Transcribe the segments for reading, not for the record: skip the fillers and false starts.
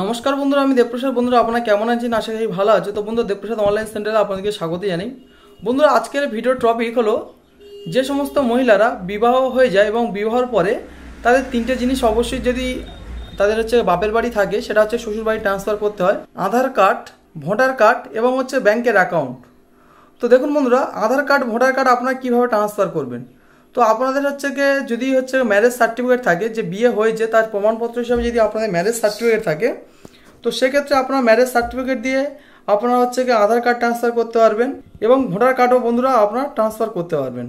নমস্কার বন্ধুরা, আমি দেবপ্রসাদ। বন্ধুরা আপনারা কেমন আছেন? আশা করি ভালো আছে। তো বন্ধুরা, দেবপ্রসাদ অনলাইন সেন্টারে আপনাদেরকে স্বাগত জানাই। বন্ধুরা, আজকের ভিডিওর টপিক হলো যে সমস্ত মহিলারা বিবাহ হয়ে যায় এবং বিবাহের পরে তাদের তিনটে জিনিস অবশ্যই যদি তাদের বাপের বাড়ি থাকে, সেটা হচ্ছে শ্বশুর বাড়ি ট্রান্সফার করতে হয়। আধার কার্ড, ভোটার কার্ড এবং ব্যাংকের অ্যাকাউন্ট। তো দেখুন বন্ধুরা, আধার কার্ড, ভোটার কার্ড আপনারা কীভাবে ট্রান্সফার করবেন। তো আপনাদের যদি ম্যারেজ সার্টিফিকেট থাকে, যে বিয়ে হয়েছে তার প্রমাণপত্র হিসাবে যদি আপনাদের ম্যারেজ সার্টিফিকেট থাকে, তো সেক্ষেত্রে আপনারা ম্যারেজ সার্টিফিকেট দিয়ে আপনারা আধার কার্ড ট্রান্সফার করতে পারবেন এবং ভোটার কার্ডও বন্ধুরা আপনারা ট্রান্সফার করতে পারবেন।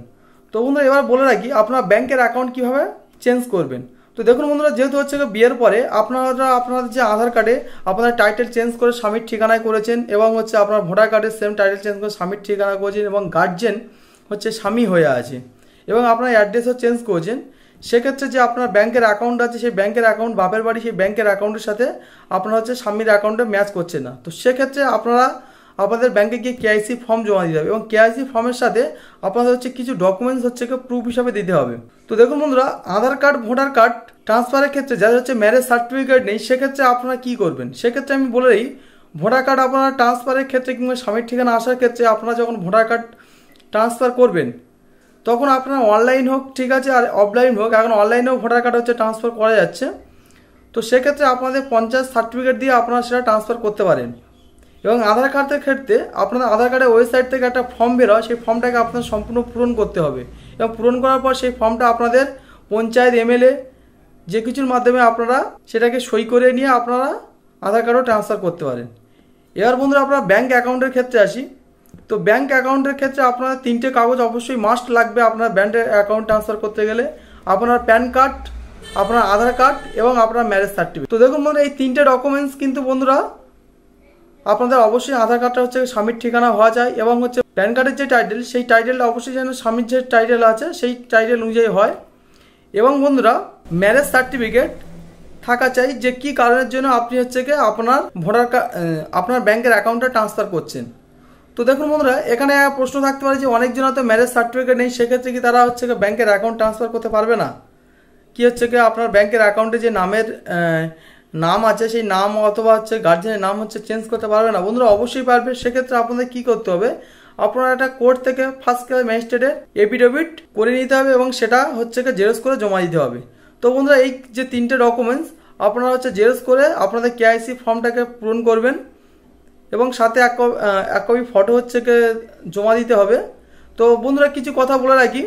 তো বন্ধুরা, এবার বলে রাখি আপনার ব্যাংকের অ্যাকাউন্ট কীভাবে চেঞ্জ করবেন। তো দেখুন বন্ধুরা, যেহেতু বিয়ের পরে আপনাদের যে আধার কার্ডে আপনার টাইটেল চেঞ্জ করে স্বামীর ঠিকানায় করেছেন এবং আপনার ভোটার কার্ডের সেম টাইটেল চেঞ্জ করে স্বামীর ঠিকানা করেছেন এবং গার্জিয়ান স্বামী হয়ে আছে এবং আপনার অ্যাড্রেসও চেঞ্জ করেছেন, সেক্ষেত্রে যে আপনার ব্যাংকের অ্যাকাউন্ট আছে সেই ব্যাংকের অ্যাকাউন্ট বাপের বাড়ি সেই ব্যাংকের অ্যাকাউন্টের সাথে আপনার স্বামীর অ্যাকাউন্টে ম্যাচ করছে না। তো সেক্ষেত্রে আপনারা আপনাদের ব্যাংকে গিয়ে কেআইসি ফর্ম জমা দিতে হবে এবং কেআইসি ফর্মের সাথে আপনাদের কিছু ডকুমেন্টস প্রুফ হিসাবে দিতে হবে। তো দেখুন বন্ধুরা, আধার কার্ড, ভোটার কার্ড ট্রান্সফারের ক্ষেত্রে যাদের ম্যারেজ সার্টিফিকেট নেই, সেক্ষেত্রে আপনারা কী করবেন। সেক্ষেত্রে আমি বলে দিই, ভোটার কার্ড আপনারা ট্রান্সফারের ক্ষেত্রে কিংবা স্বামীর ঠিকানা আসার ক্ষেত্রে আপনারা যখন ভোটার কার্ড ট্রান্সফার করবেন, তখন আপনার অনলাইন হোক, ঠিক আছে, আর অফলাইন হোক, এখন অনলাইনেও ভোটার কার্ড ট্রান্সফার করা যাচ্ছে। তো সেক্ষেত্রে আপনাদের পঞ্চায়েত সার্টিফিকেট দিয়ে আপনারা সেটা ট্রান্সফার করতে পারেন। এবং আধার কার্ডের ক্ষেত্রে আপনাদের আধার কার্ডের ওয়েবসাইট থেকে একটা ফর্ম বেরোয়, সেই ফর্মটাকে আপনার সম্পূর্ণ পূরণ করতে হবে এবং পূরণ করার পর সেই ফর্মটা আপনাদের পঞ্চায়েত, এমএলএ যে কিছুর মাধ্যমে আপনারা সেটাকে সই করে নিয়ে আপনারা আধার কার্ডও ট্রান্সফার করতে পারেন। এবার বন্ধুরা, আপনারা ব্যাংক অ্যাকাউন্টের ক্ষেত্রে আসি। তো ব্যাংক অ্যাকাউন্টের ক্ষেত্রে আপনার তিনটে কাগজ অবশ্যই মাস্ট লাগবে আপনার ব্যাংকের অ্যাকাউন্ট ট্রান্সফার করতে গেলে। আপনার প্যান কার্ড, আপনার আধার কার্ড এবং আপনার ম্যারেজ সার্টিফিকেট। তো দেখুন বন্ধুরা, এই তিনটে ডকুমেন্টস কিন্তু বন্ধুরা আপনাদের অবশ্যই আধার কার্ডটা স্বামীর ঠিকানা হওয়া যায় এবং প্যান কার্ডের যে টাইটেল, সেই টাইটেলটা অবশ্যই যেন স্বামীর যে টাইটেল আছে সেই টাইটেল অনুযায়ী হয়। এবং বন্ধুরা, ম্যারেজ সার্টিফিকেট থাকা চাই যে কী কারণের জন্য আপনি আপনার ভোটার কার্ড আপনার ব্যাংকের অ্যাকাউন্টটা ট্রান্সফার করছেন। তো দেখুন বন্ধুরা, এখানে প্রশ্ন থাকতে পারে যে অনেকজন হয়তো ম্যারেজ সার্টিফিকেট নেই, সেক্ষেত্রে কি তারা ব্যাংকের অ্যাকাউন্ট ট্রান্সফার করতে পারবে না? কি আপনার ব্যাংকের অ্যাকাউন্টে যে নাম আছে সেই নাম অথবা গার্জিয়ানের নাম চেঞ্জ করতে পারবে না? বন্ধুরা, অবশ্যই পারবে। সেক্ষেত্রে আপনাদের কি করতে হবে, আপনারা একটা কোর্ট থেকে ফার্স্ট ক্লাস ম্যাজিস্ট্রেটের এফিডেভিট করে নিতে হবে এবং সেটা জেরক্স করে জমা দিতে হবে। তো বন্ধুরা, এই যে তিনটে ডকুমেন্টস আপনারা জেরক্স করে আপনাদের কেআইসি ফর্মটাকে পূরণ করবেন এবং সাথে এক কপি ফটো জমা দিতে হবে। তো বন্ধুরা, কিছু কথা বলে রাখি,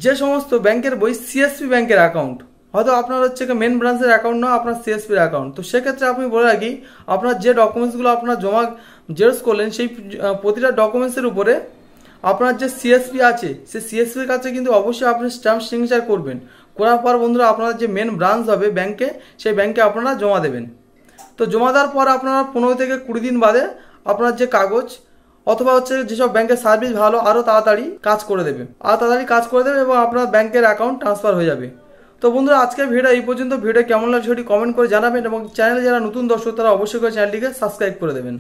যে সমস্ত ব্যাংকের বই সিএসপি ব্যাংকের অ্যাকাউন্ট, হয়তো আপনার মেন ব্রাঞ্চের অ্যাকাউন্ট না, আপনার সিএসপির অ্যাকাউন্ট, তো সেক্ষেত্রে আপনি বলে রাখি আপনার যে ডকুমেন্টসগুলো আপনার জেরক্স করলেন সেই প্রতিটা ডকুমেন্টসের উপরে আপনার যে সিএসপি আছে সেই সিএসপির কাছে কিন্তু অবশ্যই আপনি স্ট্যাম্প সিগনেচার করবেন। করার পর বন্ধুরা, আপনার যে মেন ব্রাঞ্চ হবে ব্যাংকে, সেই ব্যাংকে আপনারা জমা দেবেন। তো জমা দেওয়ার পর আপনারা 15 থেকে 20 দিন বাদে আপনার যে কাগজ অথবা যেসব ব্যাংকের সার্ভিস ভালো আরও তাড়াতাড়ি কাজ করে দেবে এবং আপনার ব্যাংকের অ্যাকাউন্ট ট্রান্সফার হয়ে যাবে। তো বন্ধুরা, আজকের ভিডিও এই পর্যন্ত। ভিডিও কেমন লাগছে সেটি কমেন্ট করে জানাবেন এবং চ্যানেলে যারা নতুন দর্শক তারা অবশ্যই করে চ্যানেলটিকে সাবস্ক্রাইব করে দেবেন।